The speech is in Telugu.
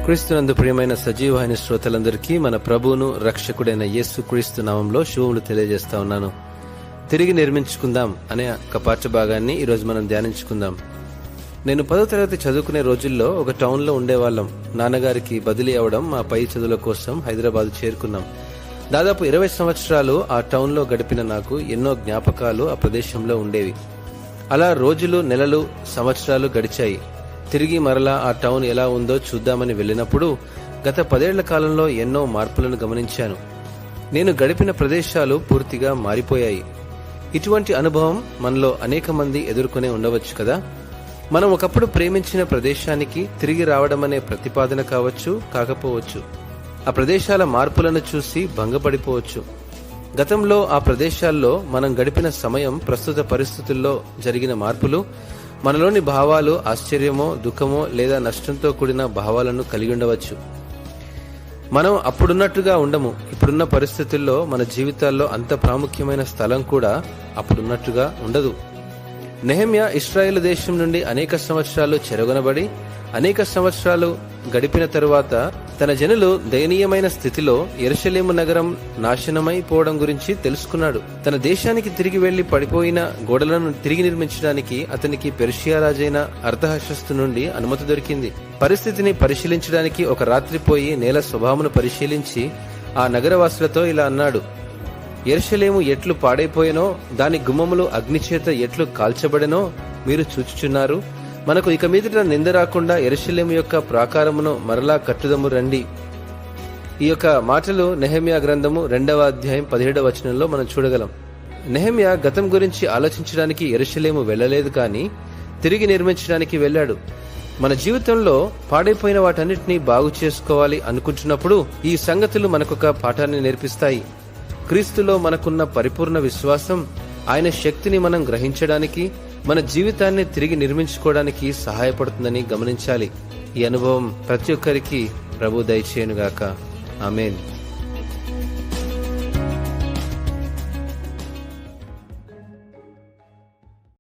క్రీస్తునందు ప్రియమైన సజీవమైన శ్రోతలందరికీ మన ప్రభువును రక్షకుడైన యేసు క్రీస్తు నామంలో శుభములు తెలియజేస్తా ఉన్నాను. తిరిగి నిర్మించుకుందాం అనే ఒక పాఠ్య భాగాన్ని ఈరోజు మనం ధ్యానించుకుందాం. నేను 10వ తరగతి చదువుకునే రోజుల్లో ఒక టౌన్లో ఉండేవాళ్ళం. నాన్నగారికి బదిలీ అవడం మా పై చదువుల కోసం హైదరాబాద్ చేరుకున్నాం. దాదాపు 20 సంవత్సరాలు ఆ టౌన్లో గడిపిన నాకు ఎన్నో జ్ఞాపకాలు ఆ ప్రదేశంలో ఉండేవి. అలా రోజులు, నెలలు, సంవత్సరాలు గడిచాయి. తిరిగి మరలా ఆ టౌన్ ఎలా ఉందో చూద్దామని వెళ్ళినప్పుడు గత 10 ఏళ్ల కాలంలో ఎన్నో మార్పులను గమనించాను. నేను గడిపిన ప్రదేశాలు పూర్తిగా మారిపోయాయి. ఇటువంటి అనుభవం మనలో అనేక మంది ఎదుర్కొనే ఉండవచ్చు కదా. మనం ఒకప్పుడు ప్రేమించిన ప్రదేశానికి తిరిగి రావడం అనే ప్రతిపాదన కావచ్చు, కాకపోవచ్చు. ఆ ప్రదేశాల మార్పులను చూసి భంగపడిపోవచ్చు. గతంలో ఆ ప్రదేశాల్లో మనం గడిపిన సమయం, ప్రస్తుత పరిస్థితుల్లో జరిగిన మార్పులు మనలోని భావాలు ఆశ్చర్యమో, దుఃఖమో లేదా నష్టంతో కూడిన భావాలను కలిగి ఉండవచ్చు. మనం అప్పుడున్నట్టుగా ఉండము. ఇప్పుడున్న పరిస్థితుల్లో మన జీవితాల్లో అంత ప్రాముఖ్యమైన స్థలం కూడా అప్పుడున్నట్టుగా ఉండదు. నెహెమ్యా ఇశ్రాయేలు దేశం నుండి అనేక సంవత్సరాలు చెరగొనబడి అనేక సంవత్సరాలు గడిపిన తరువాత తన జనులు దయనీయమైన స్థితిలో యెరూషలేము నగరం నాశనమైపోవడం గురించి తెలుసుకున్నాడు. తన దేశానికి తిరిగి వెళ్లి పడిపోయిన గోడలను తిరిగి నిర్మించడానికి అతనికి పెర్షియా రాజైన అర్తహషస్తు నుండి అనుమతి దొరికింది. పరిస్థితిని పరిశీలించడానికి ఒక రాత్రి పోయి నేల స్వభావమును పరిశీలించి ఆ నగరవాసులతో ఇలా అన్నాడు: యెరూషలేము ఎట్లు పాడైపోయెనో, దాని గుమ్మములు అగ్నిచేత ఎట్లు కాల్చబడెనో మీరు చూచుచున్నారు. మనకు ఇక మీదట నింద రాకుండా యెరూషలేము యొక్క ప్రాకారమును మరలా కట్టుదము రండి. ఈ యొక్క మాటలు నెహెమ్యా గ్రంథము 2వ అధ్యాయం 17వ వచనంలో మనం చూడగలం. నెహెమ్యా గతం గురించి ఆలోచించడానికి యెరూషలేము వెళ్ళలేదు, కానీ తిరిగి నిర్మించడానికి వెళ్ళాడు. మన జీవితంలో పాడైపోయిన వాటన్నిటినీ బాగు చేసుకోవాలి అనుకుంటున్నప్పుడు ఈ సంగతులు మనకొక పాఠాన్ని నేర్పిస్తాయి. క్రీస్తులో మనకున్న పరిపూర్ణ విశ్వాసం ఆయన శక్తిని మనం గ్రహించడానికి, మన జీవితాన్ని తిరిగి నిర్మించుకోవడానికి సహాయపడుతుందని గమనించాలి. ఈ అనుభవం ప్రతి ఒక్కరికి ప్రభు దయచేయునుగాక. ఆమేన్.